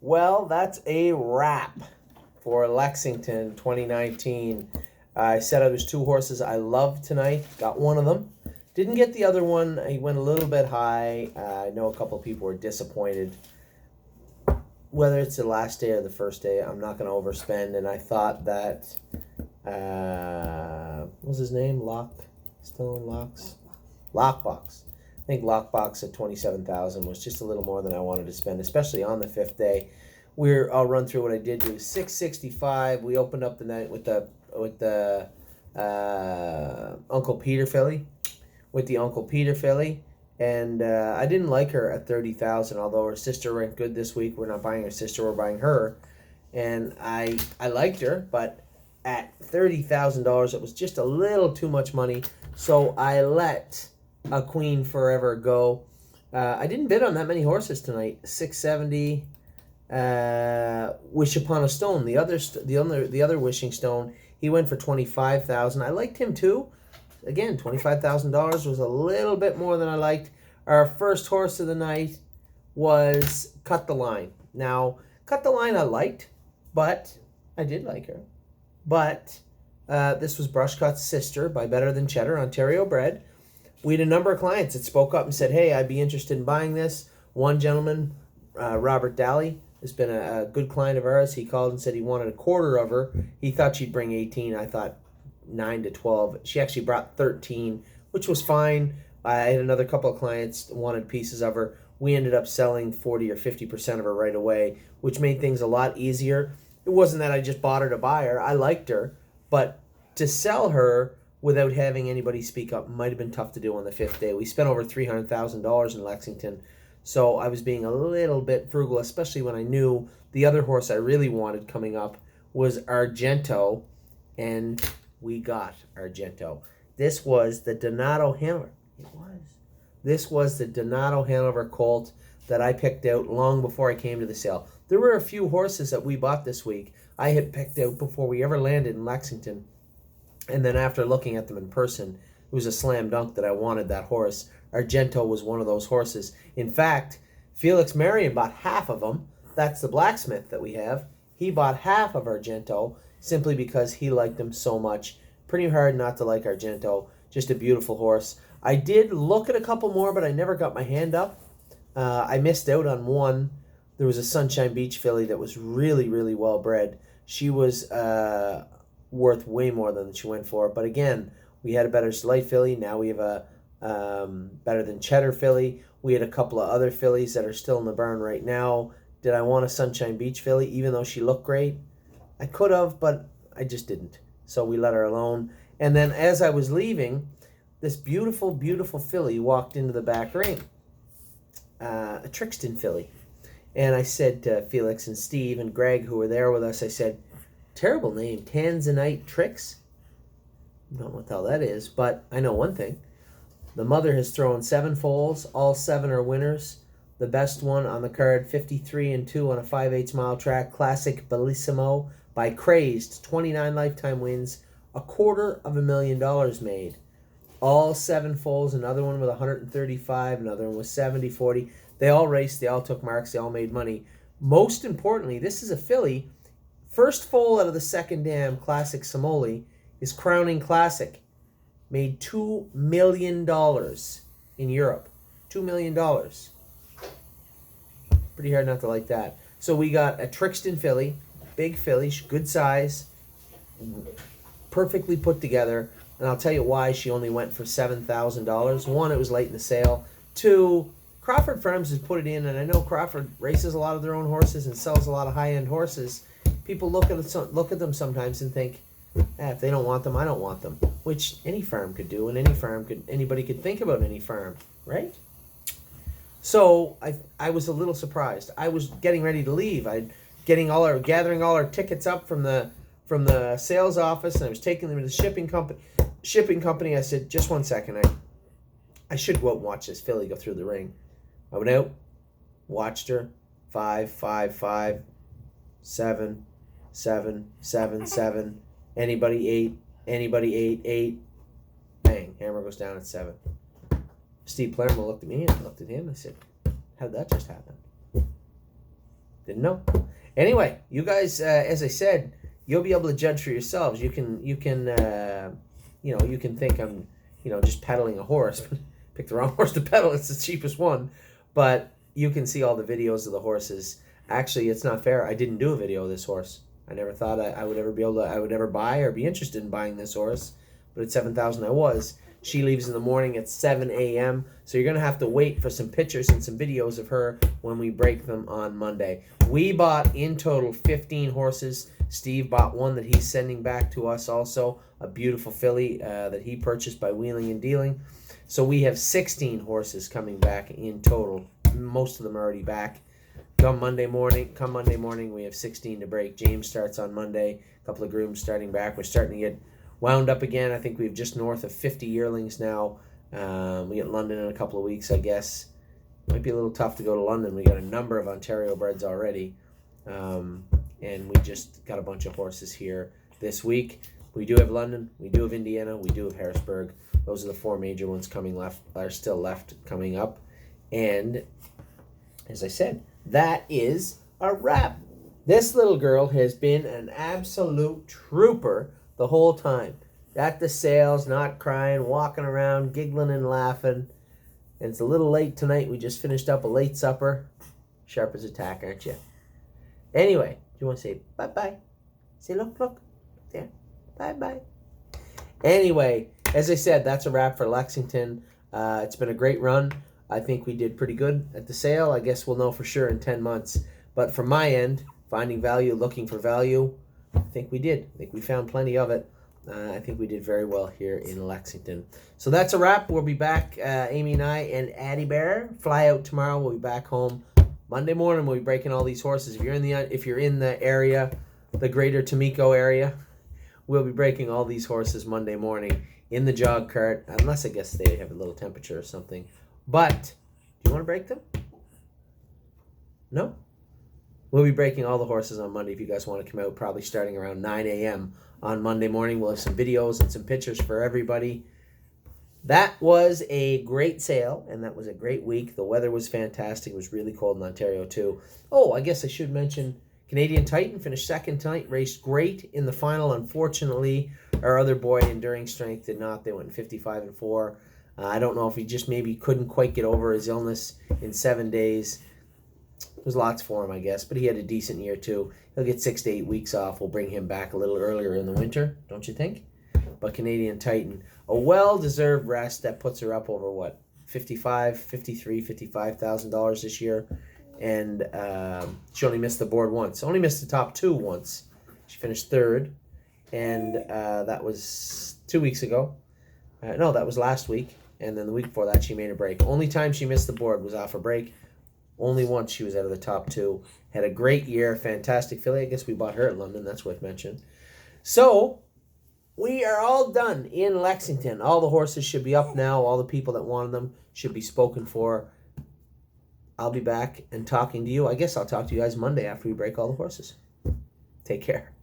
Well, that's a wrap for Lexington 2019. I said I was two horses I loved tonight. Got one of them. Didn't get the other one. He went a little bit high. I know a couple of people were disappointed. Whether it's the last day or the first day, I'm not going to overspend. And I thought that, what was his name? Lockbox. I think Lockbox at 27,000 was just a little more than I wanted to spend, especially on the fifth day. I'll run through what I did do. 665. We opened up the night with the Uncle Peter filly, and I didn't like her at 30,000. Although her sister went good this week. We're not buying her sister. We're buying her, and I liked her, but at $30,000, it was just a little too much money. So I let a Queen Forever go. I didn't bid on that many horses tonight. 670. Wish Upon a Stone, the other wishing stone, he went for 25,000. I liked him too. Again, $25,000 was a little bit more than I liked. Our first horse of the night was Cut the Line. Now, Cut the Line I liked, but I did like her. But this was Brushcut's sister by Better Than Cheddar, Ontario bred. We had a number of clients that spoke up and said, hey, I'd be interested in buying this. One gentleman, Robert Daly, has been a good client of ours. He called and said he wanted a quarter of her. He thought she'd bring 18. I thought 9 to 12. She actually brought 13, which was fine. I had another couple of clients that wanted pieces of her. We ended up selling 40 or 50% of her right away, which made things a lot easier. It wasn't that I just bought her to buy her. I liked her, but to sell her without having anybody speak up might have been tough to do on the fifth day. We spent over $300,000 in Lexington, so I was being a little bit frugal, especially when I knew the other horse I really wanted coming up was Argento, and we got Argento. This was the Donato Hanover. This was the Donato Hanover colt that I picked out long before I came to the sale. There were a few horses that we bought this week I had picked out before we ever landed in Lexington. And then after looking at them in person, it was a slam dunk that I wanted that horse. Argento was one of those horses. In fact, Felix Marion bought half of them. That's the blacksmith that we have. He bought half of Argento simply because he liked him so much. Pretty hard not to like Argento. Just a beautiful horse. I did look at a couple more, but I never got my hand up. I missed out on one. There was a Sunshine Beach filly that was really, really well bred. She was worth way more than she went for. But again, we had a Better Light filly. Now we have a Better Than Cheddar filly. We had a couple of other fillies that are still in the barn right now. Did I want a Sunshine Beach filly, even though she looked great? I could have, but I just didn't. So we let her alone. And then as I was leaving, this beautiful, beautiful filly walked into the back ring. A Trixton filly. And I said to Felix and Steve and Greg, who were there with us, I said, terrible name, Tanzanite Trix. I don't know what the hell that is, but I know one thing. The mother has thrown 7 foals. All 7 are winners. The best one on the card, 53-2 on a 5/8 mile track, Classic Bellissimo by Crazed, 29 lifetime wins, $250,000 made. All 7 foals, another one with 135, another one with 70, 40. They all raced, they all took marks, they all made money. Most importantly, this is a filly. First foal out of the second dam, Classic Somoli, is Crowning Classic. Made $2 million in Europe. $2 million. Pretty hard not to like that. So we got a Trixton filly, big filly, good size, perfectly put together. And I'll tell you why she only went for $7,000. One, it was late in the sale. Two, Crawford Farms has put it in, and I know Crawford races a lot of their own horses and sells a lot of high-end horses. People look at them sometimes and think, if they don't want them, I don't want them. Which any farm could do, and anybody could think about any farm, right? So I was a little surprised. I was getting ready to leave. Gathering all our tickets up from the sales office, and I was taking them to the shipping company. I said, just one second. I should go out and watch this filly go through the ring. I went out, watched her. 5, 5, 5, 7, 7, 7, 7. Anybody 8, 8. Bang, hammer goes down at 7. Steve Palermo looked at me and looked at him. I said, how did that just happen? Didn't know. Anyway, you guys, as I said, you'll be able to judge for yourselves. You can you can think I'm, just pedaling a horse. Pick the wrong horse to pedal. It's the cheapest one, but you can see all the videos of the horses. Actually, it's not fair. I didn't do a video of this horse. I never thought I would ever I would ever buy or be interested in buying this horse, but at 7,000 I was. She leaves in the morning at 7 a.m. So you're going to have to wait for some pictures and some videos of her when we break them on Monday. We bought in total 15 horses. Steve bought one that he's sending back to us also, a beautiful filly that he purchased by wheeling and dealing. So we have 16 horses coming back in total. Most of them are already back. Come Monday morning, we have 16 to break. James starts on Monday. A couple of grooms starting back. We're starting to get wound up again. I think we have just north of 50 yearlings now. We get London in a couple of weeks, I guess. Might be a little tough to go to London. We got a number of Ontario breds already. And we just got a bunch of horses here this week. We do have London. We do have Indiana. We do have Harrisburg. Those are the four major ones still left coming up. And as I said, that is a wrap. This little girl has been an absolute trooper the whole time. At the sales, not crying, walking around, giggling and laughing. And it's a little late tonight. We just finished up a late supper. Sharp as a tack, aren't you? Anyway, do you want to say bye-bye? Say, look, there. Bye-bye. Anyway, as I said, that's a wrap for Lexington. It's been a great run. I think we did pretty good at the sale. I guess we'll know for sure in 10 months. But from my end, finding value, looking for value, I think we did. I think we found plenty of it. I think we did very well here in Lexington. So that's a wrap. We'll be back, Amy and I and Addie Bear. Fly out tomorrow. We'll be back home Monday morning. We'll be breaking all these horses. If you're in the area, the greater Tamiko area, we'll be breaking all these horses Monday morning in the jog cart, unless I guess they have a little temperature or something. But do you want to break them? No? We'll be breaking all the horses on Monday if you guys want to come out, probably starting around 9 a.m. on Monday morning. We'll have some videos and some pictures for everybody. That was a great sale, and that was a great week. The weather was fantastic. It was really cold in Ontario, too. Oh, I guess I should mention Canadian Titan finished second tonight, raced great in the final. Unfortunately, our other boy, Enduring Strength, did not. They went 55-4. I don't know if he just maybe couldn't quite get over his illness in 7 days. There's lots for him, I guess, but he had a decent year, too. He'll get 6 to 8 weeks off. We'll bring him back a little earlier in the winter, don't you think? But Canadian Titan, a well-deserved rest that puts her up over, what, $55,000 this year. And she only missed the board once. Only missed the top two once. She finished third, and that was 2 weeks ago. No, that was last week. And then the week before that, she made a break. Only time she missed the board was off a break. Only once she was out of the top two. Had a great year. Fantastic filly. I guess we bought her at London. That's worth mentioning. So, we are all done in Lexington. All the horses should be up now. All the people that wanted them should be spoken for. I'll be back and talking to you. I guess I'll talk to you guys Monday after we break all the horses. Take care.